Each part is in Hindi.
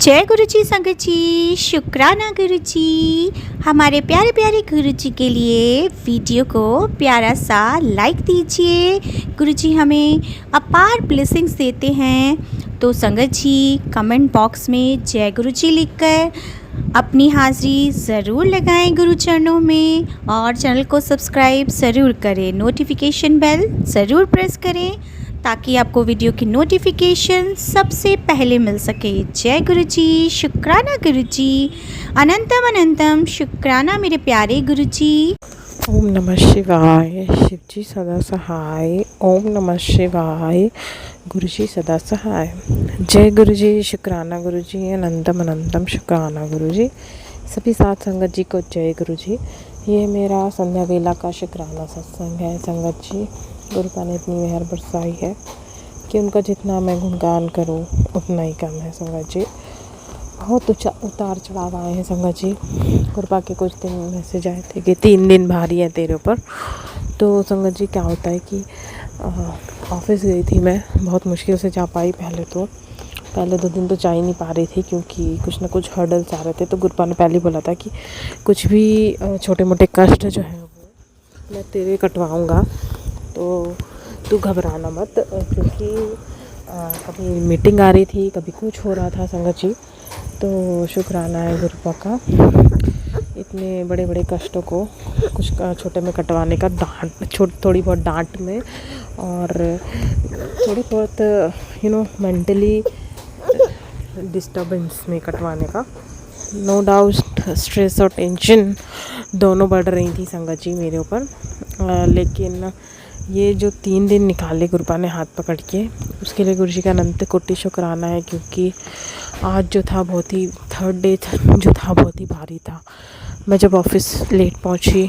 जय गुरु जी संगत जी, शुक्राना गुरु जी। हमारे प्यारे प्यारे गुरु जी के लिए वीडियो को प्यारा सा लाइक दीजिए। गुरु जी हमें अपार ब्लेसिंग्स देते हैं। तो संगत जी कमेंट बॉक्स में जय गुरु जी लिखकर अपनी हाज़िरी ज़रूर लगाएं गुरु चरणों में, और चैनल को सब्सक्राइब ज़रूर करें। नोटिफिकेशन बेल ज़रूर प्रेस करें ताकि आपको वीडियो की नोटिफिकेशन सबसे पहले मिल सके। जय गुरु जी, शुक्राना गुरु जी, अनंतम अनंतम शुक्राना मेरे प्यारे गुरु जी। ओम नमः शिवाय। शिव जी सदा सहाय। ओम नमः शिवाय। गुरु जी सदा सहाय। जय गुरु जी, शुक्राना गुरु जी, अनंतम अनंतम शुक्राना गुरु जी। सभी साथ संगत जी को जय गुरु जी। ये मेरा संध्या वेला का शुक्राना सत्संग है। संगत जी, गुरुपा ने इतनी मेहर बरसाई है कि उनका जितना मैं गुणगान करूं उतना ही कम है। संगत जी बहुत उतार चढ़ाव आए हैं। संगत जी गुरुपा के कुछ दिन मैसेज आए थे कि 3 दिन भारी है तेरे ऊपर। तो संगत जी क्या होता है कि ऑफिस गई थी मैं, बहुत मुश्किल से जा पाई। पहले 2 दिन तो जा ही नहीं पा रही थी क्योंकि कुछ ना कुछ हर्डल्स आ रहे थे। तो गुरुपा ने पहले ही बोला था कि कुछ भी छोटे मोटे कष्ट जो हैं वो मैं तेरे कटवाऊँगा, तो तू घबराना मत। क्योंकि कभी मीटिंग आ रही थी, कभी कुछ हो रहा था। संगत जी तो शुक्राना है गुरुपा का, इतने बड़े बड़े कष्टों को कुछ छोटे में कटवाने का, थोड़ी बहुत डांट में और थोड़ी बहुत मेंटली डिस्टर्बेंस में कटवाने का। नो डाउट स्ट्रेस और टेंशन दोनों बढ़ रही थी संगत जी मेरे ऊपर। लेकिन ये जो 3 दिन निकाले गुरुपा ने हाथ पकड़ के, उसके लिए गुरु जी का अनंत कोटि शुक्राना है। क्योंकि आज जो था बहुत ही, थर्ड डे जो था बहुत ही भारी था। मैं जब ऑफिस लेट पहुंची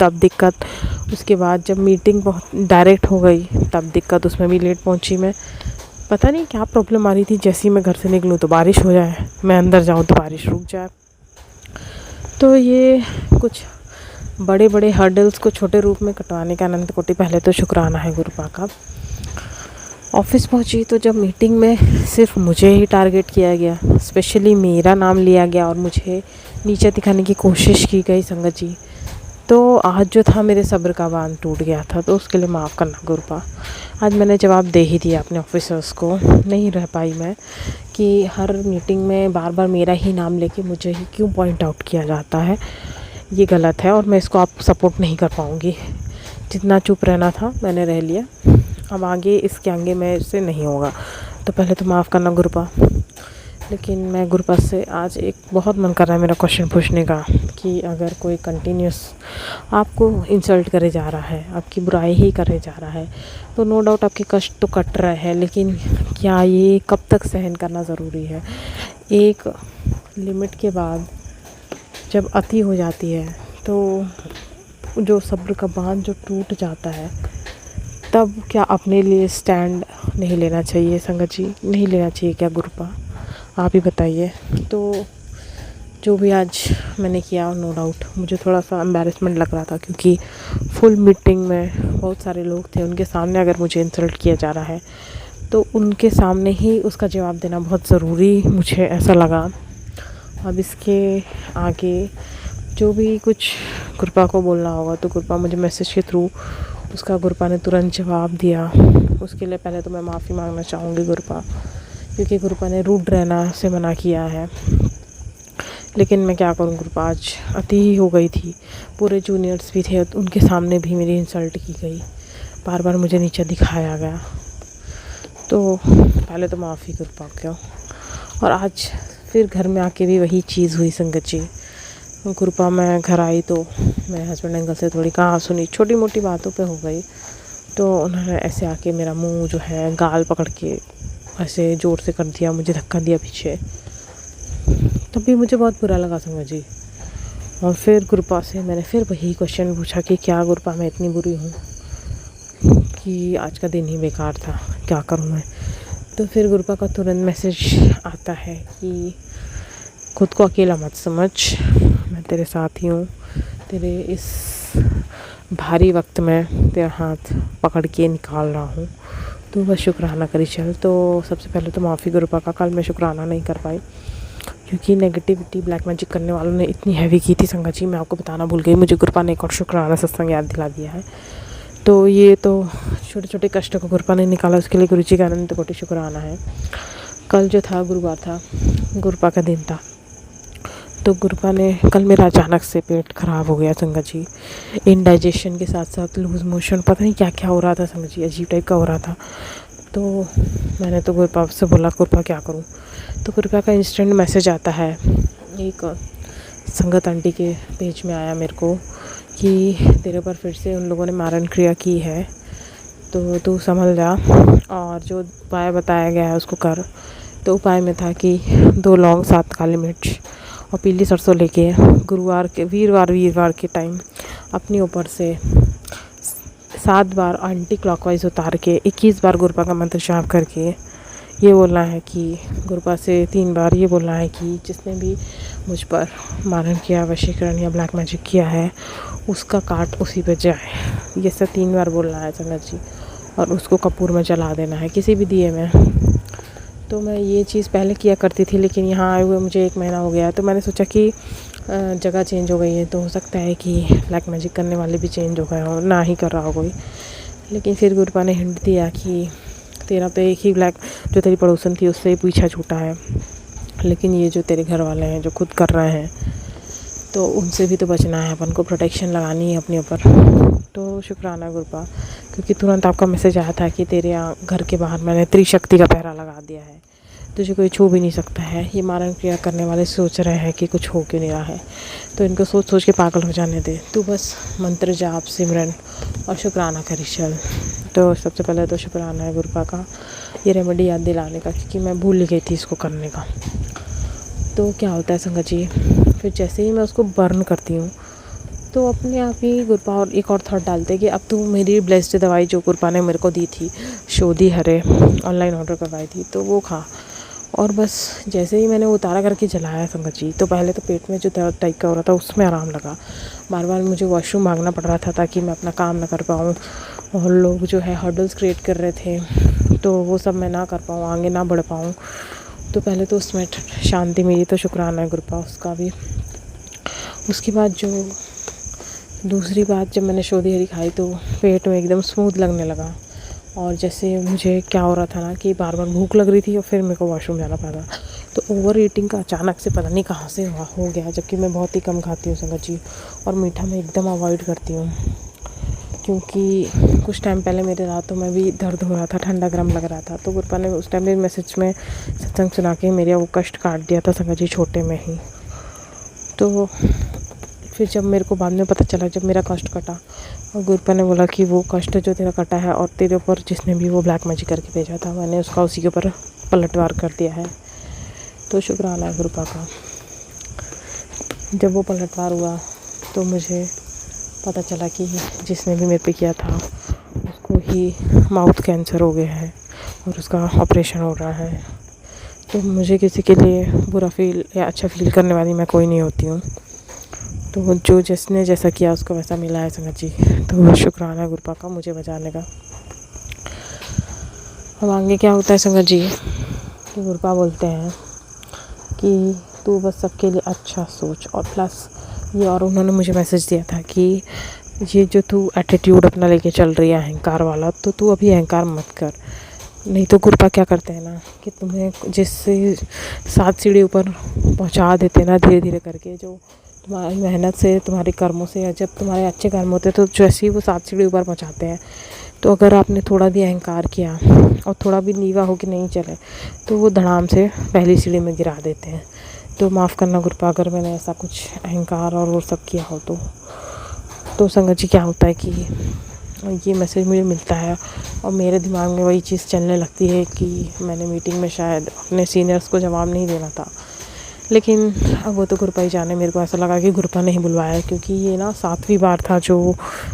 तब दिक्कत, उसके बाद जब मीटिंग बहुत डायरेक्ट हो गई तब दिक्कत, उसमें भी लेट पहुंची मैं। पता नहीं क्या प्रॉब्लम आ रही थी, जैसे ही मैं घर से निकलूँ तो बारिश हो जाए, मैं अंदर जाऊँ तो बारिश रुक जाए। तो ये कुछ बड़े बड़े हर्डल्स को छोटे रूप में कटवाने का अनंत कोटि पहले तो शुक्राना है गुरुपा का। ऑफिस पहुंची तो जब मीटिंग में सिर्फ मुझे ही टारगेट किया गया, स्पेशली मेरा नाम लिया गया और मुझे नीचे दिखाने की कोशिश की गई संगत जी, तो आज जो था मेरे सब्र का बांध टूट गया था। तो उसके लिए माफ़ करना गुरुपा। आज मैंने जवाब दे ही दिया अपने ऑफिसर्स को। नहीं रह पाई मैं कि हर मीटिंग में बार बार मेरा ही नाम लेके मुझे ही क्यों पॉइंट आउट किया जाता है। ये गलत है और मैं इसको आप सपोर्ट नहीं कर पाऊँगी। जितना चुप रहना था मैंने रह लिया, अब आगे इसके आगे मैं इससे नहीं होगा। तो पहले तो माफ़ करना गुरुपा। लेकिन मैं गुरुपा से आज एक बहुत मन कर रहा है मेरा क्वेश्चन पूछने का कि अगर कोई कंटिन्यूस आपको इंसल्ट करे जा रहा है, आपकी बुराई ही करे जा रहा है, तो नो डाउट आपके कष्ट तो कट रहे हैं, लेकिन क्या ये कब तक सहन करना ज़रूरी है? एक लिमिट के बाद जब अति हो जाती है तो जो सब्र का बांध जो टूट जाता है, तब क्या अपने लिए स्टैंड नहीं लेना चाहिए संगत जी? नहीं लेना चाहिए क्या गुरुपा? आप ही बताइए। तो जो भी आज मैंने किया, नो डाउट मुझे थोड़ा सा एम्बैरेसमेंट लग रहा था क्योंकि फुल मीटिंग में बहुत सारे लोग थे, उनके सामने अगर मुझे इंसल्ट किया जा रहा है तो उनके सामने ही उसका जवाब देना बहुत ज़रूरी मुझे ऐसा लगा। अब इसके आगे जो भी कुछ गुरुपा को बोलना होगा तो गुरुपा मुझे मैसेज के थ्रू उसका गुरुपा ने तुरंत जवाब दिया। उसके लिए पहले तो मैं माफ़ी मांगना चाहूँगी गुरुपा, क्योंकि गुरुपा ने रूड रहना से मना किया है। लेकिन मैं क्या करूँ गुरुपा, आज अति ही हो गई थी। पूरे जूनियर्स भी थे, उनके सामने भी मेरी इंसल्ट की गई, बार बार मुझे नीचे दिखाया गया। तो पहले तो माफ़ी गुरुपा क्यों। और आज फिर घर में आके भी वही चीज़ हुई संगत जी। गुरुपा मैं घर आई तो मेरे हस्बैंड अंकल से थोड़ी कहा सुनी, छोटी मोटी बातों पे हो गई। तो उन्होंने ऐसे आके मेरा मुंह जो है गाल पकड़ के ऐसे ज़ोर से कर दिया, मुझे धक्का दिया पीछे। तब भी मुझे बहुत बुरा लगा संगत जी। और फिर गुरुपा से मैंने फिर वही क्वेश्चन पूछा कि क्या गुरुपा मैं इतनी बुरी हूँ कि आज का दिन ही बेकार था, क्या करूँ मैं? तो फिर गुरुपा का तुरंत मैसेज आता है कि खुद को अकेला मत समझ, मैं तेरे साथ ही हूँ। तेरे इस भारी वक्त में तेरा हाथ पकड़ के निकाल रहा हूँ। तो बस शुक्राना करी चल। तो सबसे पहले तो माफ़ी गुरुपा का, कल मैं शुक्राना नहीं कर पाई क्योंकि नेगेटिविटी ब्लैक मैजिक करने वालों ने इतनी हैवी की थी संगत जी, मैं आपको बताना भूल गई। मुझे गुरुपा ने एक और शुक्राना सत्संग याद दिला दिया है। तो ये तो छोटे छोटे कष्टों को गुरुपा ने निकाला, उसके लिए गुरु जी का अनंत कोटि शुक्राना है। कल जो था गुरुवार था, गुरुपा का दिन था। तो गुरुपा ने कल मेरा अचानक से पेट ख़राब हो गया संगत जी, इनडाइजेशन के साथ साथ लूज़ मोशन, पता नहीं क्या क्या हो रहा था संगत जी, अजीब टाइप का हो रहा था। तो मैंने तो गुरुपा से बोला गुरुपा क्या करूं। तो गुरुपा का इंस्टेंट मैसेज आता है, एक संगत आंटी के पेज में आया मेरे को कि तेरे ऊपर फिर से उन लोगों ने मारण क्रिया की है, तो तू संभल जा और जो उपाय बताया गया है उसको कर। तो उपाय में था कि 2 लौंग 7 काली मिर्च और पीली सरसों लेके वीरवार के टाइम अपने ऊपर से 7 बार एंटी क्लॉकवाइज उतार के 21 बार गुरुपा का मंत्र जाप करके ये बोलना है कि गुरुपा से 3 बार ये बोलना है कि जिसने भी मुझ पर मारण किया, वशीकरण या ब्लैक मैजिक किया है उसका काट उसी पे जाए। ये सब 3 बार बोलना है संगत जी, और उसको कपूर में जला देना है किसी भी दिए में। तो मैं ये चीज़ पहले किया करती थी, लेकिन यहाँ आए हुए मुझे 1 महीना हो गया है। तो मैंने सोचा कि जगह चेंज हो गई है तो हो सकता है कि ब्लैक मैजिक करने वाले भी चेंज हो गए हो, ना ही कर रहा हो कोई। लेकिन फिर गुरुपा ने हिंट दिया कि तेरा तो एक ही ब्लैक जो तेरी पड़ोसन थी उससे ही पीछा छूटा है, लेकिन ये जो तेरे घर वाले हैं जो खुद कर रहे हैं तो उनसे भी तो बचना है, अपन को प्रोटेक्शन लगानी है अपने ऊपर। तो शुक्राना गुरुपा, क्योंकि तुरंत आपका मैसेज आया था कि तेरे घर के बाहर मैंने त्रिशक्ति का पहरा लगा दिया है, तुझे कोई छू भी नहीं सकता है। ये मारण क्रिया करने वाले सोच रहे हैं कि कुछ हो क्यों नहीं रहा है, तो इनको सोच सोच के पागल हो जाने दे। तू बस मंत्र जाप सिमरन और शुक्राना करी चल। तो सबसे पहले तो शुक्राना है गुरुपा का ये रेमेडी याद दिलाने का, क्योंकि मैं भूल ही गई थी इसको करने का। तो क्या होता है संगत जी, फिर जैसे ही मैं उसको बर्न करती हूँ तो अपने आप ही गुरुपा और एक और थॉट डालते कि अब तू मेरी ब्लेस्ड दवाई जो गुरुपा ने मेरे को दी थी, शोधी हरे ऑनलाइन ऑर्डर करवाई थी, तो वो खा। और बस जैसे ही मैंने उतारा करके जलाया संगत जी, तो पहले तो पेट में जो दर्द टाइप का हो रहा था उसमें आराम लगा। बार बार मुझे वॉशरूम भागना पड़ रहा था ताकि मैं अपना काम ना कर पाऊँ, और लोग जो है हर्डल्स क्रिएट कर रहे थे तो वो सब मैं ना कर पाऊँ, आगे ना बढ़ पाऊँ। तो पहले तो उसमें शांति मिली, तो शुक्राना है गुरुपा उसका भी। उसके बाद जो दूसरी बात, जब मैंने शोधी हरी खाई तो पेट में एकदम स्मूथ लगने लगा, और जैसे मुझे क्या हो रहा था ना कि बार बार भूख लग रही थी और फिर मेरे को वॉशरूम जाना पड़ा। तो ओवर ईटिंग का अचानक से पता नहीं कहाँ से हो गया, जबकि मैं बहुत ही कम खाती हूँ संगत जी, और मीठा मैं एकदम अवॉइड करती हूँ। क्योंकि कुछ टाइम पहले मेरे रातों में भी दर्द हो रहा था, ठंडा गर्म लग रहा था। तो गुरुपा ने उस टाइम मेरे मैसेज में सत्संग सुना के मेरा वो कष्ट काट दिया था संगत जी, छोटे में ही। तो फिर जब मेरे को बाद में पता चला, जब मेरा कष्ट कटा, और गुरुपा ने बोला कि वो कष्ट जो तेरा कटा है और तेरे ऊपर जिसने भी वो ब्लैक मैजिक करके भेजा था, मैंने उसका उसी के ऊपर पलटवार कर दिया है। तो शुक्राना है गुरुपा का। जब वो पलटवार हुआ तो मुझे पता चला कि जिसने भी मेरे पे किया था उसको ही माउथ कैंसर हो गया है और उसका ऑपरेशन हो रहा है। तो मुझे किसी के लिए बुरा फील या अच्छा फील करने वाली मैं कोई नहीं होती हूँ। तो जो जिसने जैसा किया उसको वैसा मिला है संगत जी। तो शुक्राना गुरुपा का मुझे बचाने का। अब आगे क्या होता है संगत जी कि गुरुपा बोलते हैं कि तू बस सबके लिए अच्छा सोच, और प्लस ये और उन्होंने मुझे मैसेज दिया था कि ये जो तू एटीट्यूड अपना लेके चल रही है अहंकार वाला, तो तू अभी अहंकार मत कर। नहीं तो गुरुपा क्या करते हैं ना कि तुम्हें जिससे 7 सीढ़ी ऊपर पहुंचा देते ना धीरे धीरे करके, जो तुम्हारी मेहनत से तुम्हारे कर्मों से, या जब तुम्हारे अच्छे कर्म होते हैं तो जैसे ही वो 7 सीढ़ी ऊपर पहुंचाते हैं, तो अगर आपने थोड़ा भी अहंकार किया और थोड़ा भी नीवा हो कि नहीं चले तो वो धड़ाम से पहली सीढ़ी में गिरा देते हैं। तो माफ़ करना गुरुपा अगर मैंने ऐसा कुछ अहंकार और वो सब किया हो तो संगत जी क्या होता है कि ये मैसेज मुझे मिलता है और मेरे दिमाग में वही चीज़ चलने लगती है कि मैंने मीटिंग में शायद अपने सीनियर्स को जवाब नहीं देना था, लेकिन अब वो तो गुरुपा ही जाने। मेरे को ऐसा लगा कि गुरुपा ने ही बुलवाया, क्योंकि ये ना 7वीं बार था जो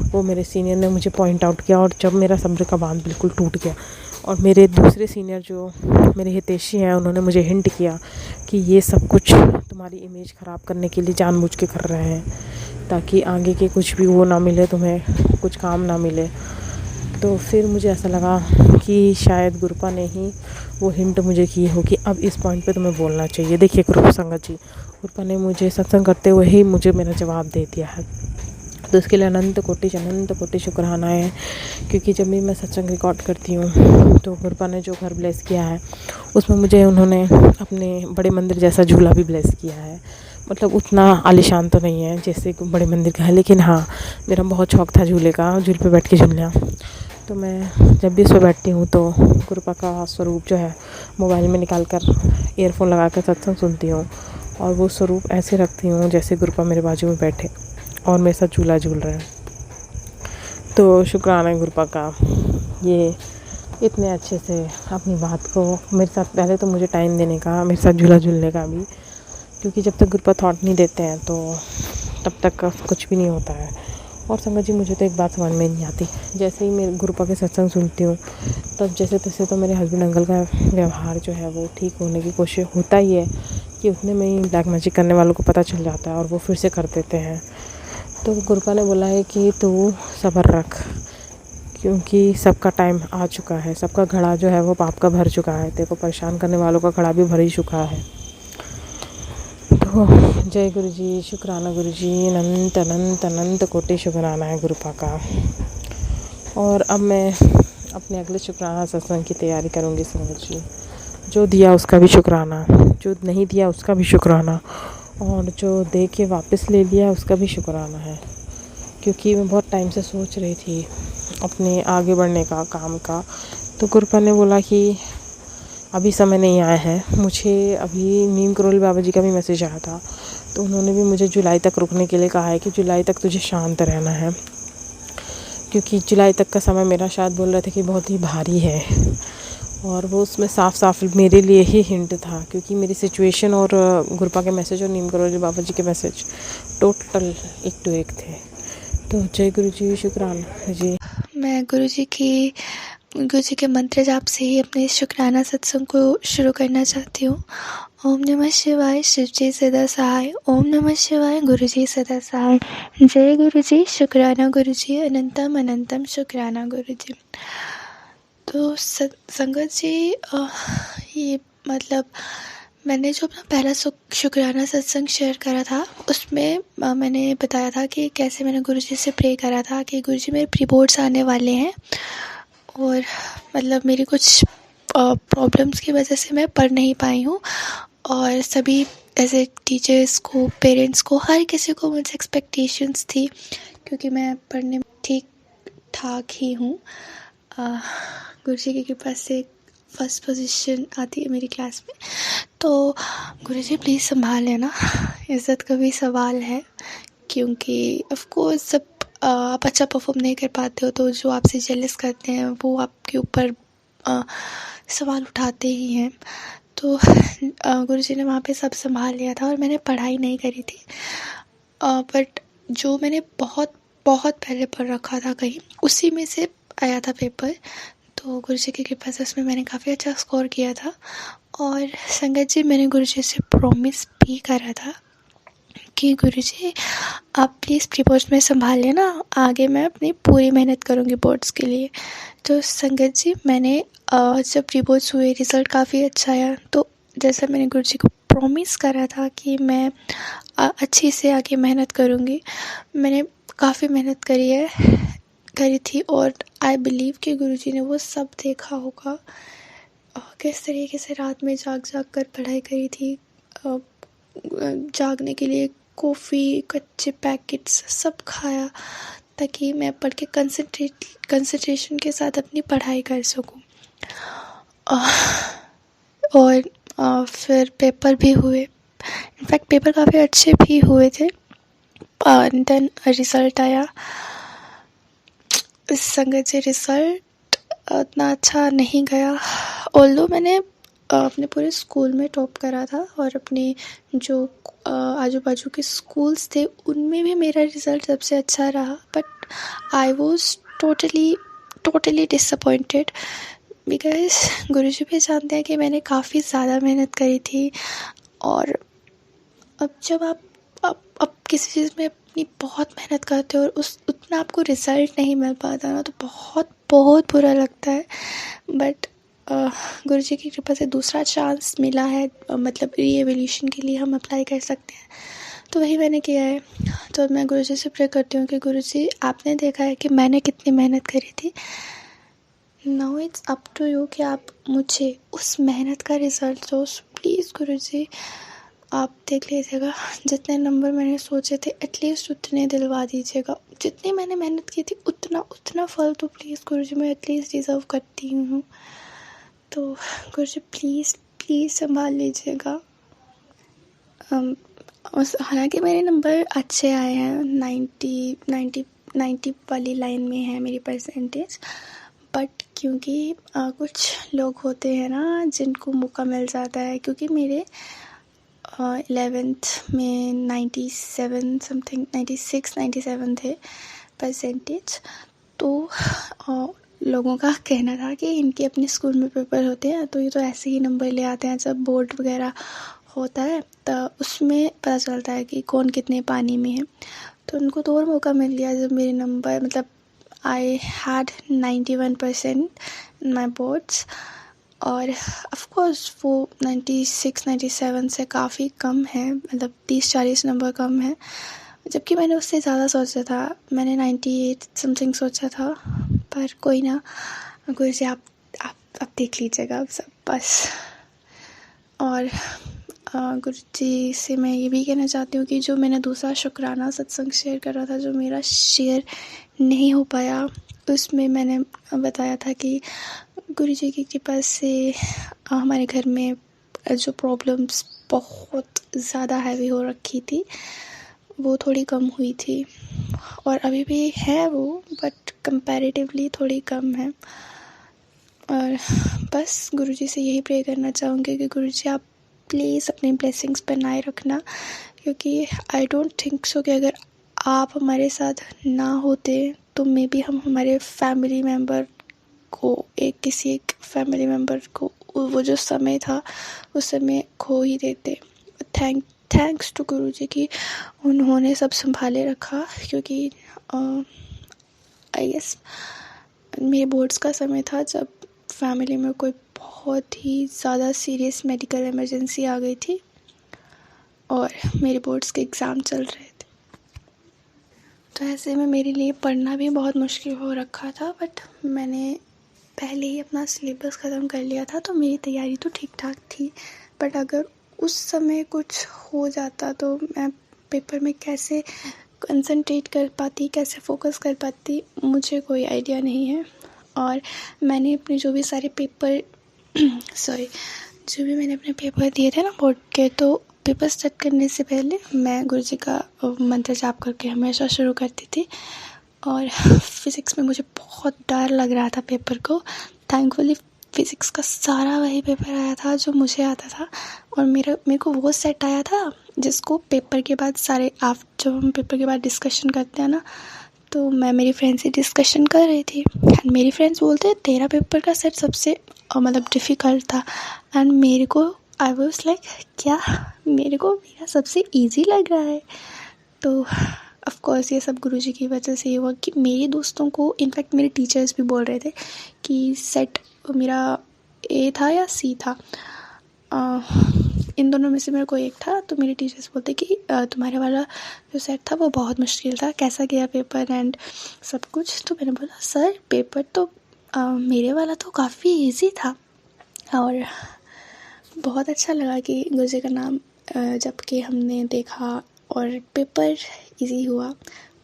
वो मेरे सीनियर ने मुझे पॉइंट आउट किया, और जब मेरा सब्र का बांध बिल्कुल टूट गया और मेरे दूसरे सीनियर जो मेरे हितैषी हैं उन्होंने मुझे हिंट किया कि ये सब कुछ तुम्हारी इमेज ख़राब करने के लिए जानबूझ के कर रहे हैं, ताकि आगे के कुछ भी वो ना मिले, तुम्हें कुछ काम ना मिले, तो फिर मुझे ऐसा लगा कि शायद गुरुपा ने ही वो हिंट मुझे की हो कि अब इस पॉइंट पे तुम्हें बोलना चाहिए। देखिए गुरु संगत जी, गुरुपा ने मुझे सत्संग करते हुए ही मुझे मेरा जवाब दे दिया है, तो उसके लिए अनंत कोटि शुक्राना है। क्योंकि जब भी मैं सत्संग रिकॉर्ड करती हूँ तो गुरुपा ने जो घर ब्लेस किया है उसमें मुझे उन्होंने अपने बड़े मंदिर जैसा झूला भी ब्लेस किया है। मतलब उतना आलीशान तो नहीं है जैसे बड़े मंदिर का है, लेकिन हाँ मेरा बहुत शौक था झूले का, झूले पे बैठ के झूलना। तो मैं जब भी उस पर बैठती हूँ तो गुरुपा का स्वरूप जो है मोबाइल में निकाल कर ईयरफोन लगा कर सत्संग सुनती हूँ, और वो स्वरूप ऐसे रखती हूँ जैसे गुरुपा मेरे बाजू में बैठे और मेरे साथ झूला झूल रहे हैं। तो शुक्राना है गुरुपा का, ये इतने अच्छे से अपनी बात को मेरे साथ, पहले तो मुझे टाइम देने का, मेरे साथ झूला झूलने का भी, क्योंकि जब तक गुरुपा थॉट नहीं देते हैं तो तब तक कुछ भी नहीं होता है। और संगत जी मुझे तो एक बात समझ में नहीं आती, जैसे ही मैं गुरुपा के सत्संग सुनती हूँ तब जैसे तैसे तो मेरे हस्बैंड अंकल का व्यवहार जो है वो ठीक होने की कोशिश होता ही है कि उतने में ही ब्लैक मैजिक करने वालों को पता चल जाता है और वो फिर से कर देते हैं। तो गुरुपा ने बोला है कि तू सब्र रख, क्योंकि सबका टाइम आ चुका है, सबका घड़ा जो है वो पाप का भर चुका है, तेरे को परेशान करने वालों का घड़ा भी भर ही चुका है। तो जय गुरु जी, शुक्राना गुरु जी, अनंत अनंत अनंत कोटि शुक्राना है गुरुपा का। और अब मैं अपने अगले शुक्राना सत्संग की तैयारी करूँगी संगत जी। जो दिया उसका भी शुक्राना, जो नहीं दिया उसका भी शुक्राना, और जो दे के वापस ले लिया उसका भी शुक्राना है। क्योंकि मैं बहुत टाइम से सोच रही थी अपने आगे बढ़ने का, काम का। तो गुरुपा ने बोला कि अभी समय नहीं आया है। मुझे अभी नीम करोली बाबा जी का भी मैसेज आया था, तो उन्होंने भी मुझे जुलाई तक रुकने के लिए कहा है कि जुलाई तक तुझे शांत रहना है, क्योंकि जुलाई तक का समय मेरा शायद बोल रहे थे कि बहुत ही भारी है। और वो उसमें साफ साफ मेरे लिए ही हिंट था, क्योंकि मेरी सिचुएशन और गुरुपा के मैसेज और नीम करोली बाबा जी के मैसेज टोटल एक टू एक थे। तो जय गुरु जी, शुक्राना जी। मैं गुरु जी के मंत्र जाप से ही अपने शुक्राना सत्संग को शुरू करना चाहती हूँ। ओम नमः शिवाय, शिव जी सदा सहाय। ओम नमः शिवाय, गुरु जी सदा सहाय। जय गुरु जी, शुक्राना गुरु जी, अनंतम अनंतम शुक्राना गुरु जी। तो संगत जी, ये मतलब मैंने जो अपना पहला शुक्राना सत्संग शेयर करा था उसमें मैंने बताया था कि कैसे मैंने गुरुजी से प्रे करा था कि गुरुजी मेरे प्री बोर्ड्स आने वाले हैं, और मतलब मेरी कुछ प्रॉब्लम्स की वजह से मैं पढ़ नहीं पाई हूँ, और सभी ऐसे टीचर्स को, पेरेंट्स को, हर किसी को मुझसे एक्सपेक्टेशंस थी, क्योंकि मैं पढ़ने में ठीक ठाक ही हूँ। गुरुजी की कृपा से फर्स्ट पोजीशन आती है मेरी क्लास में। तो गुरुजी प्लीज़ संभाल लेना, इज़्ज़त का भी सवाल है, क्योंकि ऑफ कोर्स जब आप अच्छा परफॉर्म नहीं कर पाते हो तो जो आपसे जेलस करते हैं वो आपके ऊपर सवाल उठाते ही हैं। तो गुरुजी ने वहाँ पे सब संभाल लिया था और मैंने पढ़ाई नहीं करी थी, बट जो मैंने बहुत बहुत पहले पढ़ रखा था कहीं, उसी में से आया था पेपर। तो गुरुजी की कृपा से उसमें मैंने काफ़ी अच्छा स्कोर किया था। और संगत जी, मैंने गुरुजी से प्रॉमिस भी करा था कि गुरुजी आप प्लीज़ प्री बोर्ड्स में संभाल लेना, आगे मैं अपनी पूरी मेहनत करूँगी बोर्ड्स के लिए। तो संगत जी, मैंने जब प्री बोर्ड्स हुए, रिज़ल्ट काफ़ी अच्छा आया, तो जैसा मैंने गुरुजी को प्रॉमिस करा था कि मैं अच्छी से आगे मेहनत करूँगी, मैंने काफ़ी मेहनत करी थी, और आई बिलीव कि गुरुजी ने वो सब देखा होगा, किस तरीके से रात में जाग कर पढ़ाई करी थी, जागने के लिए कॉफ़ी, कच्चे पैकेट्स सब खाया, ताकि मैं पढ़ के कंसंट्रेशन के साथ अपनी पढ़ाई कर सकूं। और फिर पेपर भी हुए, इनफैक्ट पेपर काफ़ी अच्छे भी हुए थे। देन रिज़ल्ट आया। इस संगत से रिज़ल्ट उतना अच्छा नहीं गया, ऑल्दो मैंने अपने पूरे स्कूल में टॉप करा था, और अपने जो आजू बाजू के स्कूल्स थे उनमें भी मेरा रिज़ल्ट सबसे अच्छा रहा, but I was totally disappointed, because गुरुजी भी जानते हैं कि मैंने काफ़ी ज़्यादा मेहनत करी थी। और अब जब आप किसी चीज़ में अपनी बहुत मेहनत करते हो और उतना आपको रिज़ल्ट नहीं मिल पाता ना, तो बहुत बहुत बुरा लगता है, बट गुरु जी की कृपा से दूसरा चांस मिला है, मतलब रीएवोल्यूशन के लिए हम अप्लाई कर सकते हैं, तो वही मैंने किया है। तो मैं गुरु जी से प्रे करती हूँ कि गुरु जी, आपने देखा है कि मैंने कितनी मेहनत करी थी, now it's up to you कि आप मुझे उस मेहनत का रिज़ल्ट दो। प्लीज़ गुरु जी, आप देख लीजिएगा, जितने नंबर मैंने सोचे थे एटलीस्ट उतने दिलवा दीजिएगा। जितनी मैंने मेहनत की थी उतना फल तो प्लीज़ गुरु जी मैं एटलीस्ट डिज़र्व करती हूँ। तो गुरु जी प्लीज़ संभाल लीजिएगा। हालांकि मेरे नंबर अच्छे आए हैं, 90 वाली लाइन में है मेरी परसेंटेज, बट क्योंकि कुछ लोग होते हैं ना जिनको मौका मिल जाता है, क्योंकि मेरे 11th में 97 समथिंग 96-97 थे परसेंटेज। तो लोगों का कहना था कि इनके अपने स्कूल में पेपर होते हैं तो ये तो ऐसे ही नंबर ले आते हैं, जब बोर्ड वगैरह होता है तो उसमें पता चलता है कि कौन कितने पानी में है। तो उनको तो और मौका मिल गया जब मेरे नंबर, मतलब I had 91% in my boards, और ऑफ कोर्स वो 96-97 से काफ़ी कम है, मतलब 30-40 नंबर कम है, जबकि मैंने उससे ज़्यादा सोचा था। मैंने 98 समथिंग सोचा था, पर कोई ना, गुरु जी आप देख लीजिएगा अब सब बस। और गुरु जी से मैं ये भी कहना चाहती हूँ कि जो मैंने दूसरा शुक्राना सत्संग शेयर करा था, जो मेरा शेयर नहीं हो पाया, उसमें मैंने बताया था कि गुरु जी की कृपा से हमारे घर में जो प्रॉब्लम्स बहुत ज़्यादा हैवी हो रखी थी वो थोड़ी कम हुई थी, और अभी भी है वो, बट कंपैरेटिवली थोड़ी कम है। और बस गुरु जी से यही प्रे करना चाहूँगी कि गुरु जी आप प्लीज़ अपनी ब्लेसिंग्स बनाए रखना, क्योंकि आई डोंट थिंक सो कि अगर आप हमारे साथ ना होते तो मे बी हम हमारे फैमिली मेम्बर को, किसी एक फैमिली मेम्बर को वो जो समय था उस समय खो ही देते। थैंक्स टू गुरु जी कि उन्होंने सब संभाले रखा, क्योंकि आई गेस मेरे बोर्ड्स का समय था जब फैमिली में कोई बहुत ही ज़्यादा सीरियस मेडिकल इमरजेंसी आ गई थी और मेरे बोर्ड्स के एग्ज़ाम चल रहे थे। तो ऐसे में मेरे लिए पढ़ना भी बहुत मुश्किल हो रखा था, बट मैंने पहले ही अपना सिलेबस ख़त्म कर लिया था, तो मेरी तैयारी तो ठीक ठाक थी। बट अगर उस समय कुछ हो जाता तो मैं पेपर में कैसे कंसंट्रेट कर पाती, कैसे फोकस कर पाती, मुझे कोई आइडिया नहीं है। और मैंने अपने जो भी सारे पेपर जो भी मैंने अपने पेपर दिए थे ना बोर्ड के, तो पेपर स्टार्ट करने से पहले मैं गुरु जी का मंत्र जाप करके हमेशा शुरू करती थी। और फिज़िक्स में मुझे बहुत डर लग रहा था पेपर को। थैंकफुली फ़िज़िक्स का सारा वही पेपर आया था जो मुझे आता था, और मेरे को वो सेट आया था जिसको पेपर के बाद जब हम पेपर के बाद डिस्कशन करते हैं ना, तो मैं मेरी फ्रेंड से डिस्कशन कर रही थी एंड मेरी फ्रेंड्स बोलते तेरा पेपर का सेट सबसे मतलब डिफ़िकल्ट था, एंड मेरे को आई वाज लाइक क्या मेरे को मेरा सबसे इजी लग रहा है। तो ऑफ कोर्स ये सब गुरुजी की वजह से ये हुआ कि मेरे दोस्तों को, इनफैक्ट मेरे टीचर्स भी बोल रहे थे कि सेट मेरा ए था या सी था, इन दोनों में से मेरा कोई एक था। तो मेरे टीचर्स बोलते कि तुम्हारे वाला जो सेट था वो बहुत मुश्किल था, कैसा गया पेपर एंड सब कुछ। तो मैंने बोला सर पेपर तो मेरे वाला तो काफ़ी इजी था, और बहुत अच्छा लगा कि गुरुजी का नाम जबकि हमने देखा और पेपर इजी हुआ।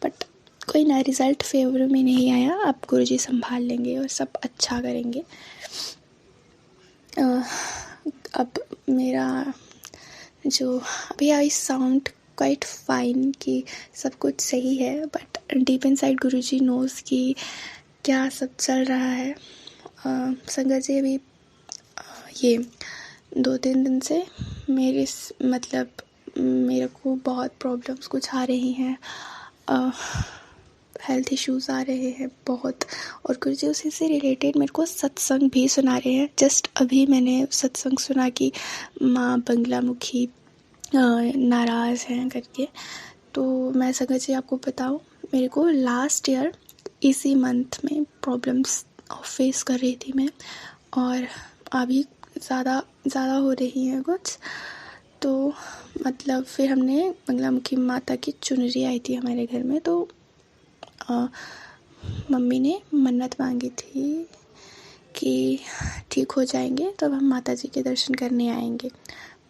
बट कोई ना, रिज़ल्ट फेवर में नहीं आया, अब गुरुजी संभाल लेंगे और सब अच्छा करेंगे। अब मेरा जो अभी आई साउंड क्वाइट फाइन कि सब कुछ सही है, but deep inside Guruji knows कि क्या सब चल रहा है। संगत जी अभी ये 2-3 दिन से मेरे को बहुत प्रॉब्लम्स कुछ आ रही हैं, हेल्थ इश्यूज़ आ रहे हैं बहुत, और कुछ उसी से रिलेटेड मेरे को सत्संग भी सुना रहे हैं। जस्ट अभी मैंने सत्संग सुना कि माँ बंगलामुखी नाराज़ हैं करके। तो मैं संगत जी आपको बताऊँ, मेरे को लास्ट ईयर इसी मंथ में प्रॉब्लम्स फेस कर रही थी मैं, और अभी ज़्यादा हो रही हैं कुछ। तो मतलब फिर हमने बंगलामुखी माता की चुनरी आई थी हमारे घर में, तो मम्मी ने मन्नत मांगी थी कि ठीक हो जाएंगे तब हम माता जी के दर्शन करने आएंगे,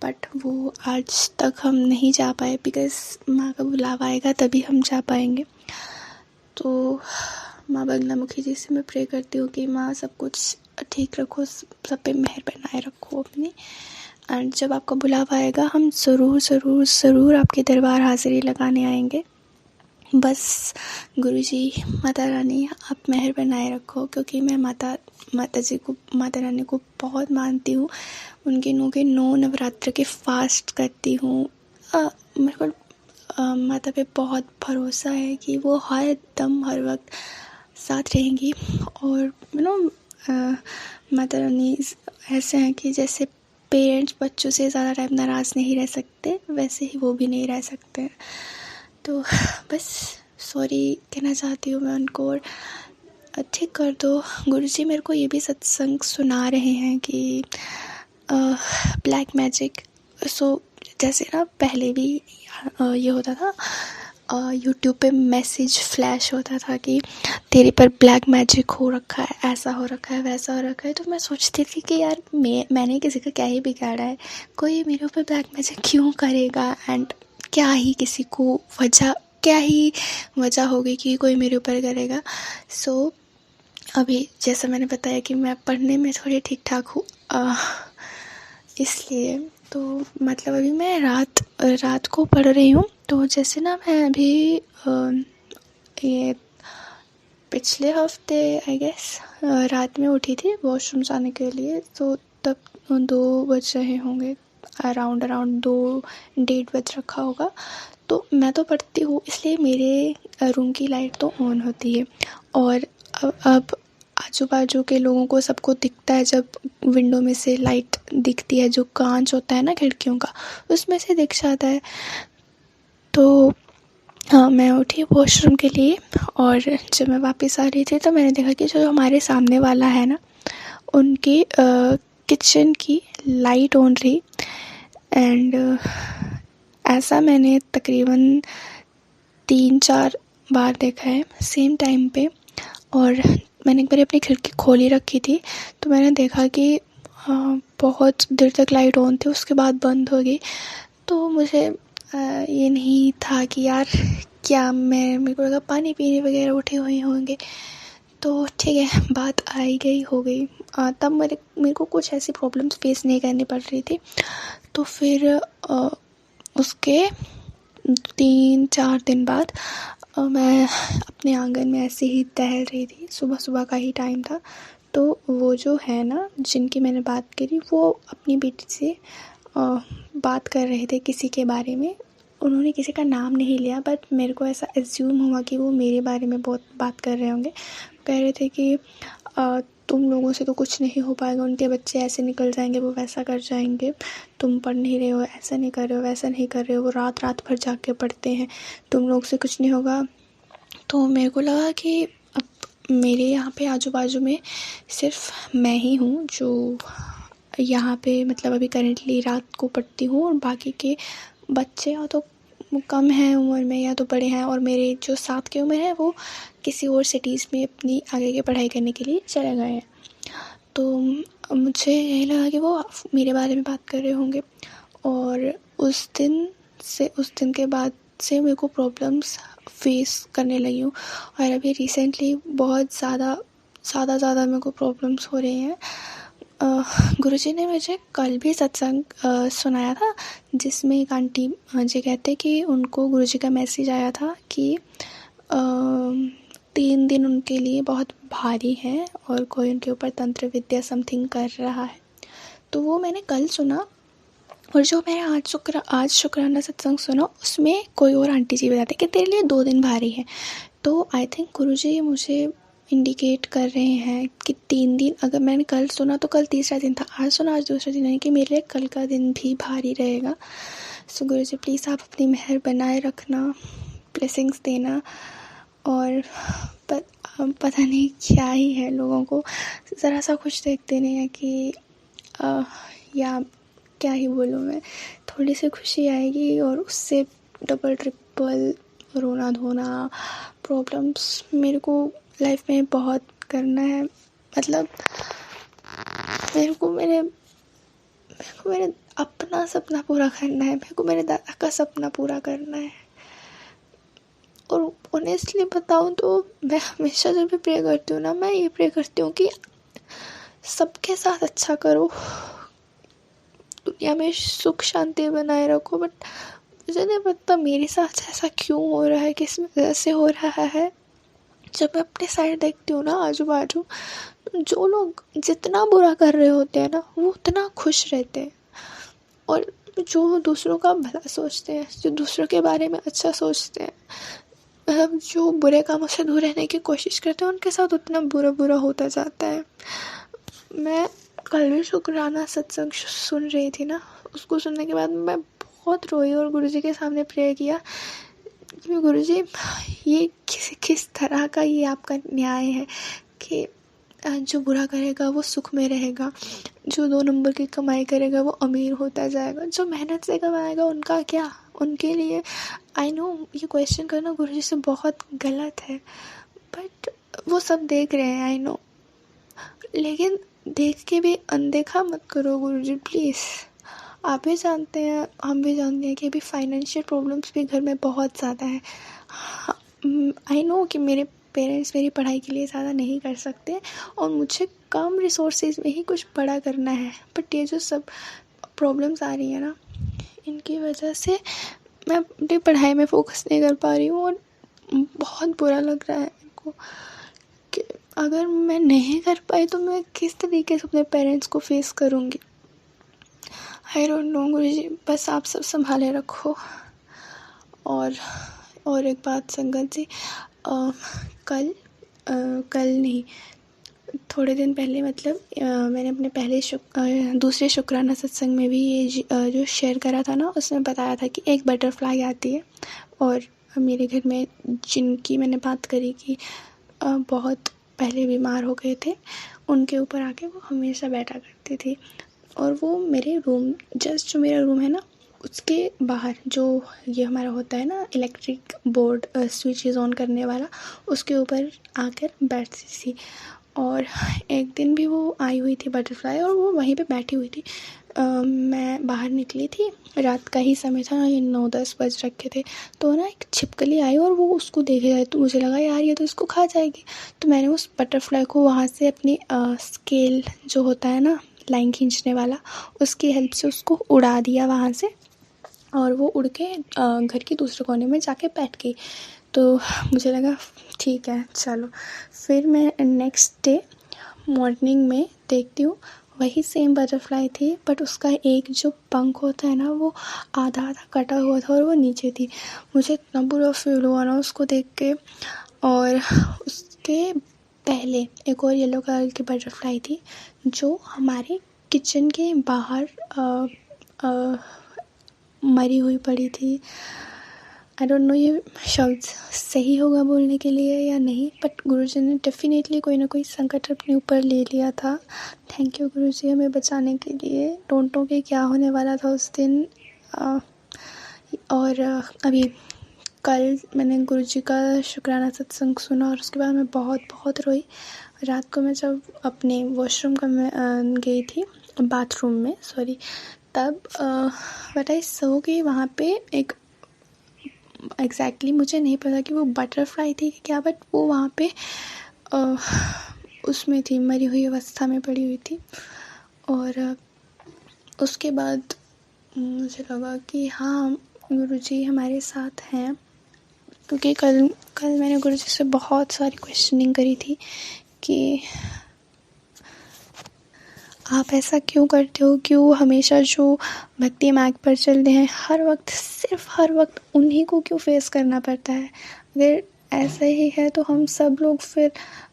बट वो आज तक हम नहीं जा पाए, बिकॉज़ माँ का बुलावा आएगा तभी हम जा पाएंगे। तो माँ बंगलामुखी जी से मैं प्रे करती हूँ कि माँ सब कुछ ठीक रखो, सब पे मेहर बनाए रखो अपनी, एंड जब आपका बुलावा आएगा हम ज़रूर आपके दरबार हाज़िरी लगाने आएंगे। बस गुरुजी, माता रानी आप मेहर बनाए रखो, क्योंकि मैं माता रानी को बहुत मानती हूँ। उनके 9 नवरात्र के फास्ट करती हूँ। मेरे को माता पे बहुत भरोसा है कि वो हर दम हर वक्त साथ रहेंगी। और माता रानी ऐसे हैं कि जैसे पेरेंट्स बच्चों से ज़्यादा टाइम नाराज़ नहीं रह सकते, वैसे ही वो भी नहीं रह सकते। तो बस सॉरी कहना चाहती हूँ मैं उनको, और ठीक कर दो। गुरुजी मेरे को ये भी सत्संग सुना रहे हैं कि ब्लैक मैजिक, सो जैसे ना पहले भी ये होता था, यूट्यूब पे मैसेज फ्लैश होता था कि तेरे पर ब्लैक मैजिक हो रखा है, ऐसा हो रखा है, वैसा हो रखा है। तो मैं सोचती थी कि यार मैंने किसी का क्या ही बिगाड़ा है, कोई मेरे ऊपर ब्लैक मैजिक क्यों करेगा, एंड क्या ही वजह होगी कि कोई मेरे ऊपर करेगा। सो अभी जैसा मैंने बताया कि मैं पढ़ने में थोड़ी ठीक ठाक हूँ, इसलिए तो मतलब अभी मैं रात को पढ़ रही हूँ। तो जैसे ना मैं अभी ये पिछले हफ्ते आई गेस रात में उठी थी वॉशरूम जाने के लिए, तो तब 2 बज रहे होंगे, अराउंड 2-1:30 बज रखा होगा। तो मैं तो पढ़ती हूँ, इसलिए मेरे रूम की लाइट तो ऑन होती है, और अब आजू बाजू के लोगों को सबको दिखता है, जब विंडो में से लाइट दिखती है, जो कांच होता है ना खिड़कियों का, उसमें से दिख जाता है। तो हाँ, मैं उठी वॉशरूम के लिए, और जब मैं वापस आ रही थी तो मैंने देखा कि जो हमारे सामने वाला है ना, उनकी किचन की लाइट ऑन रही, एंड ऐसा मैंने तकरीबन 3-4 बार देखा है सेम टाइम पे। और मैंने एक बार अपनी खिड़की खोली रखी थी, तो मैंने देखा कि बहुत देर तक लाइट ऑन थी, उसके बाद बंद हो गई। तो मुझे ये नहीं था कि यार क्या मेरे को लगा पानी पीने वगैरह उठे हुए होंगे, तो ठीक है, बात आई गई हो गई। तब मेरे को कुछ ऐसी प्रॉब्लम्स फेस नहीं करनी पड़ रही थी। तो फिर उसके 3-4 दिन बाद मैं अपने आंगन में ऐसे ही टहल रही थी, सुबह का ही टाइम था। तो वो जो है ना जिनकी मैंने बात करी, वो अपनी बेटी से बात कर रहे थे किसी के बारे में। उन्होंने किसी का नाम नहीं लिया, बट मेरे को ऐसा एज्यूम हुआ कि वो मेरे बारे में बहुत बात कर रहे होंगे। कह रहे थे कि तुम लोगों से तो कुछ नहीं हो पाएगा, उनके बच्चे ऐसे निकल जाएंगे, वो वैसा कर जाएंगे, तुम पढ़ नहीं रहे हो, ऐसा नहीं कर रहे हो, वैसा नहीं कर रहे हो, वो रात भर जाग के पढ़ते हैं, तुम लोग से कुछ नहीं होगा। तो मेरे को लगा कि अब मेरे यहाँ पे आजू बाजू में सिर्फ मैं ही हूँ जो यहाँ पे मतलब अभी करेंटली रात को पढ़ती हूँ, और बाकी के बच्चे या तो कम हैं उम्र में या तो बड़े हैं, और मेरे जो साथ के उम्र है वो किसी और सिटीज़ में अपनी आगे की पढ़ाई करने के लिए चले गए हैं। तो मुझे यही लगा कि वो मेरे बारे में बात कर रहे होंगे, और उस दिन के बाद से मेरे को प्रॉब्लम्स फेस करने लगी हूँ। और अभी रिसेंटली बहुत ज़्यादा मेरे को प्रॉब्लम्स हो रही हैं। गुरुजी ने मुझे कल भी सत्संग सुनाया था, जिसमें एक आंटी जी कहते कि उनको गुरुजी का मैसेज आया था कि 3 दिन उनके लिए बहुत भारी है, और कोई उनके ऊपर तंत्र विद्या समथिंग कर रहा है। तो वो मैंने कल सुना, और जो मैंने आज शुक्राना सत्संग सुना, उसमें कोई और आंटी जी बताते कि तेरे लिए 2 दिन भारी है। तो आई थिंक गुरुजी मुझे इंडिकेट कर रहे हैं कि 3 दिन, अगर मैंने कल सुना तो कल तीसरा दिन था, आज सुना आज दूसरा दिन है, कि मेरे लिए कल का दिन भी भारी रहेगा। सो गुरुजी प्लीज़ आप अपनी मेहर बनाए रखना, ब्लेसिंग्स देना। और पर पता नहीं क्या ही है, लोगों को ज़रा सा कुछ देखते नहीं है कि या क्या ही बोलूँ मैं, थोड़ी सी खुशी आएगी और उससे डबल ट्रिपल रोना धोना प्रॉब्लम्स मेरे को लाइफ में बहुत करना है। मतलब मेरे को मेरे अपना सपना पूरा करना है, मेरे को मेरे दादा का सपना पूरा करना है। और ऑनेस्टली बताऊँ तो मैं हमेशा जब भी प्रे करती हूँ ना, मैं ये प्रे करती हूँ कि सबके साथ अच्छा करो, दुनिया में सुख शांति बनाए रखो। बट मुझे नहीं पता मेरे साथ ऐसा क्यों हो रहा है, किस वजह से हो रहा है। जब मैं अपने साइड देखती हूँ ना, आजू बाजू जो लोग जितना बुरा कर रहे होते हैं ना, वो उतना खुश रहते हैं। और जो दूसरों का भला सोचते हैं, जो दूसरों के बारे में अच्छा सोचते हैं, मतलब जो बुरे कामों से दूर रहने की कोशिश करते हैं, उनके साथ उतना बुरा होता जाता है। मैं कल भी शुक्राना सत्संग सुन रही थी ना, उसको सुनने के बाद मैं बहुत रोई और गुरुजी के सामने प्रे किया कि गुरुजी, ये किस तरह का ये आपका न्याय है कि जो बुरा करेगा वो सुख में रहेगा, जो 2 नंबर की कमाई करेगा वो अमीर होता जाएगा, जो मेहनत से कमाएगा उनका क्या, उनके लिए। आई नो ये क्वेश्चन करना गुरुजी से बहुत गलत है, बट वो सब देख रहे हैं, आई नो, लेकिन देख के भी अनदेखा मत करो गुरुजी प्लीज़। आप भी जानते हैं, हम भी जानते हैं कि अभी फाइनेंशियल प्रॉब्लम्स भी घर में बहुत ज़्यादा है। आई नो कि मेरे पेरेंट्स मेरी पढ़ाई के लिए ज़्यादा नहीं कर सकते और मुझे कम रिसोर्सेज में ही कुछ बड़ा करना है, बट ये जो सब प्रॉब्लम्स आ रही है ना, इनकी वजह से मैं अपनी पढ़ाई में फोकस नहीं कर पा रही हूँ। और बहुत बुरा लग रहा है मेरे को कि अगर मैं नहीं कर पाई तो मैं किस तरीके से अपने पेरेंट्स को फेस करूँगी। आई डोंट नो गुरुजी, बस आप सब संभाले रखो। और एक बात संगत जी, कल नहीं, थोड़े दिन पहले, मतलब मैंने अपने दूसरे शुक्राना सत्संग में भी ये जो शेयर करा था ना, उसमें बताया था कि एक बटरफ्लाई आती है और मेरे घर में जिनकी मैंने बात करी कि बहुत पहले बीमार हो गए थे, उनके ऊपर आके वो हमेशा बैठा करती थी। और वो मेरे रूम, जस्ट जो मेरा रूम है ना, उसके बाहर जो ये हमारा होता है ना इलेक्ट्रिक बोर्ड, स्विचेस ऑन करने वाला, उसके ऊपर आकर बैठती थी। और एक दिन भी वो आई हुई थी बटरफ्लाई, और वो वहीं पे बैठी हुई थी। मैं बाहर निकली थी, रात का ही समय था, ये 9-10 बज रखे थे, तो ना एक छिपकली आई और वो उसको देखे जाए, तो मुझे लगा यार ये तो इसको खा जाएगी। तो मैंने उस बटरफ्लाई को वहाँ से अपनी स्केल जो होता है ना लाइन खींचने वाला, उसकी हेल्प से उसको उड़ा दिया वहाँ से, और वो उड़ के घर के दूसरे कोने में जाके बैठ गई। तो मुझे लगा ठीक है चलो। फिर मैं नेक्स्ट डे मॉर्निंग में देखती हूँ, वही सेम बटरफ्लाई थी, बट उसका एक जो पंख होता है ना, वो आधा कटा हुआ था और वो नीचे थी। मुझे इतना बुरा फील हुआ ना उसको देख के। और उसके पहले एक और येलो कलर की बटरफ्लाई थी जो हमारे किचन के बाहर मरी हुई पड़ी थी। आई डोंट नो ये शब्द सही होगा बोलने के लिए या नहीं, बट गुरुजी ने डेफिनेटली कोई ना कोई संकट अपने ऊपर ले लिया था। थैंक यू गुरुजी हमें बचाने के लिए। डोंट नो कि क्या होने वाला था उस दिन। और अभी कल मैंने गुरुजी का शुक्राना सत्संग सुना और उसके बाद मैं बहुत रोई। रात को मैं जब अपने वॉशरूम का गई थी, बाथरूम में सॉरी, तब बताइए सो गई। वहाँ पे एक एग्जैक्टली मुझे नहीं पता कि वो बटरफ्लाई थी कि क्या, बट वो वहाँ पे उसमें थी, मरी हुई अवस्था में पड़ी हुई थी। और उसके बाद मुझे लगा कि हाँ गुरुजी हमारे साथ हैं, क्योंकि कल मैंने गुरुजी से बहुत सारी क्वेश्चनिंग करी थी कि आप ऐसा क्यों करते हो, क्यों हमेशा जो भक्ति मार्ग पर चलते हैं हर वक्त उन्हीं को क्यों फेस करना पड़ता है। अगर ऐसा ही है तो हम सब लोग फिर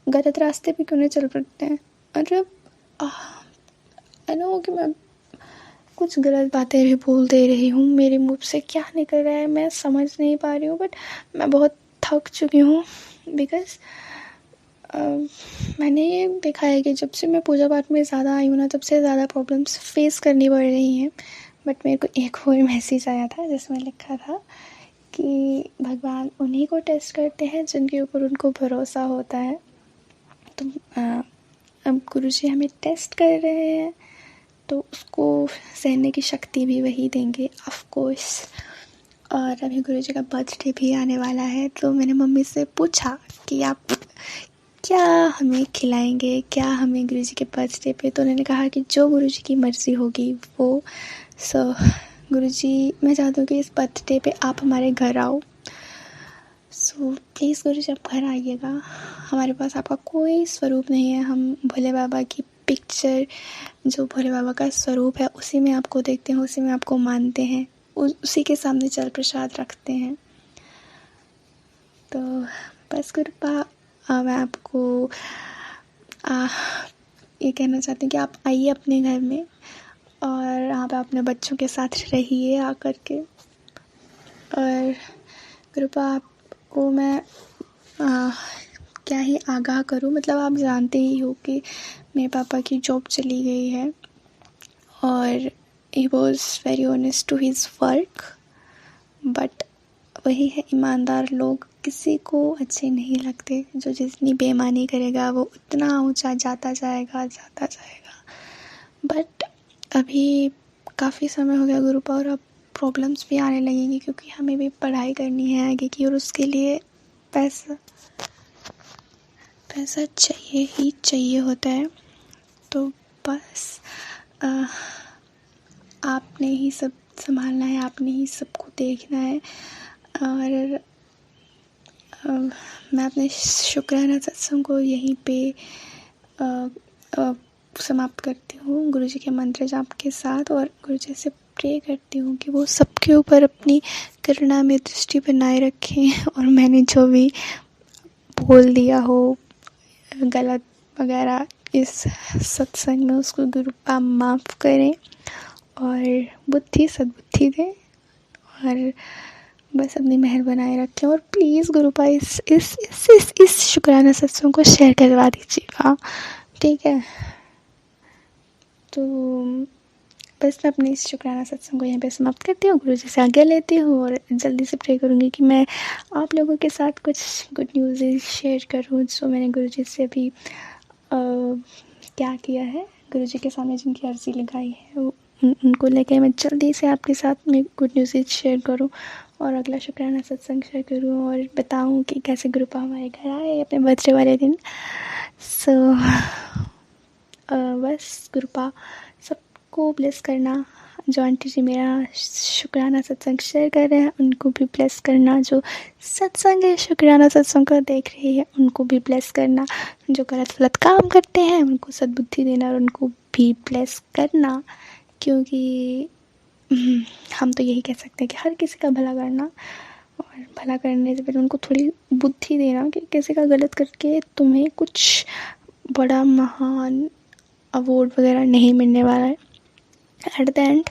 गलत रास्ते पे क्यों नहीं चल पड़ते हैं। मतलब आई नो कि मैं कुछ गलत बातें भी बोल दे रही हूँ, मेरे मुँह से क्या निकल रहा है मैं समझ नहीं पा रही हूँ, बट मैं बहुत थक चुकी हूँ। बिकॉज़ मैंने ये देखा है कि जब से मैं पूजा पाठ में ज़्यादा आई हूँ ना, तब से ज़्यादा प्रॉब्लम्स फेस करनी पड़ रही हैं। बट मेरे को एक और मैसेज आया था जिसमें लिखा था कि भगवान उन्हीं को टेस्ट करते हैं जिनके ऊपर उनको भरोसा होता है। तो अब गुरुजी हमें टेस्ट कर रहे हैं, तो उसको सहने की शक्ति भी वही देंगे ऑफ कोर्स। और अभी गुरुजी का बर्थडे भी आने वाला है, तो मैंने मम्मी से पूछा कि आप क्या हमें खिलाएंगे, क्या हमें गुरुजी के बर्थडे पे। तो उन्होंने कहा कि जो गुरुजी की मर्ज़ी होगी वो। सो गुरुजी, मैं चाहती हूँ कि इस बर्थडे पे आप हमारे घर आओ। सो प्लीज़ गुरुजी आप घर आइएगा। हमारे पास आपका कोई स्वरूप नहीं है, हम भोले बाबा की पिक्चर, जो भोले बाबा का स्वरूप है, उसी में आपको देखते हैं, उसी में आपको मानते हैं, उसी के सामने जल प्रसाद रखते हैं। तो बस कृपा, मैं आपको ये कहना चाहती हूँ कि आप आइए अपने घर में और आप अपने बच्चों के साथ रहिए आकर के। और कृपा आपको मैं क्या ही आगाह करूँ, मतलब आप जानते ही हो कि मेरे पापा की जॉब चली गई है और he was very honest to his work. But वही है, ईमानदार लोग किसी को अच्छे नहीं लगते। जो जितनी बेईमानी करेगा वो उतना ऊंचा जाता जाएगा। बट अभी काफ़ी समय हो गया गुरुपा, और अब प्रॉब्लम्स भी आने लगेंगी क्योंकि हमें भी पढ़ाई करनी है आगे की, और उसके लिए पैसा चाहिए ही चाहिए होता है। तो बस आपने ही सब संभालना है, आपने ही सबको देखना है। और मैं अपने शुक्राना सत्संग को यहीं पे समाप्त करती हूँ गुरुजी के मंत्र जाप के साथ, और गुरुजी से प्रे करती हूँ कि वो सबके ऊपर अपनी करुणा में दृष्टि बनाए रखें, और मैंने जो भी बोल दिया हो गलत वगैरह इस सत्संग में, उसको गुरुपा माफ़ करें और सद्बुद्धि दें, और बस अपनी मेहर बनाए रखें। और प्लीज़ गुरुपा इस शुक्राना सत्संग को शेयर करवा दीजिएगा, ठीक है। तो बस मैं अपने इस शुक्राना सत्संग को यहाँ पे समाप्त करती हूँ, गुरुजी से आज्ञा लेती हूँ, और जल्दी से प्रे करूँगी कि मैं आप लोगों के साथ कुछ गुड न्यूज़ शेयर करूँ। जो मैंने गुरुजी से अभी क्या किया है, गुरुजी के सामने जिनकी अर्जी लगाई है, उनको लेकर मैं जल्दी से आपके साथ में गुड न्यूज़ शेयर करूँ, और अगला शुक्राना सत्संग शेयर करूँ, और बताऊँ कि कैसे गुरुपा हमारे घर आए अपने बर्थडे वाले दिन। सो बस गुरुपा सबको ब्लेस करना। जो आंटी जी मेरा शुक्राना सत्संग शेयर कर रहे हैं उनको भी ब्लेस करना, जो सत्संग है शुक्राना सत्संग को देख रही है उनको भी ब्लेस करना, जो गलत काम करते हैं उनको सद्बुद्धि देना और उनको भी ब्लेस करना। क्योंकि हम तो यही कह सकते हैं कि हर किसी का भला करना, और भला करने से पहले उनको थोड़ी बुद्धि देना कि किसी का गलत करके तुम्हें कुछ बड़ा महान अवार्ड वगैरह नहीं मिलने वाला है। एट द एंड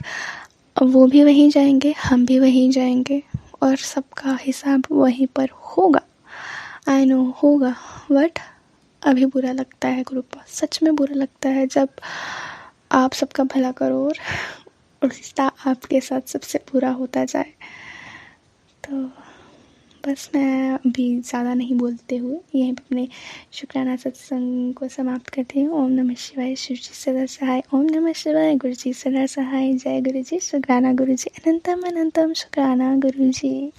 वो भी वहीं जाएंगे, हम भी वहीं जाएंगे, और सबका हिसाब वहीं पर होगा। आई नो होगा, बट अभी बुरा लगता है गुरुपा, सच में बुरा लगता है जब आप सबका भला करो और उल्टा आपके साथ सबसे बुरा होता जाए। तो बस मैं अभी ज़्यादा नहीं बोलते हुए यहीं पर अपने शुक्राना सत्संग को समाप्त करती हूँ। ओम नमः शिवाय, शिव जी सदा सहाय। ओम नमः शिवाय, गुरु जी सदा सहाय। जय गुरु जी, शुक्राना गुरु जी, अनंतम अनंतम शुक्राना गुरु जी।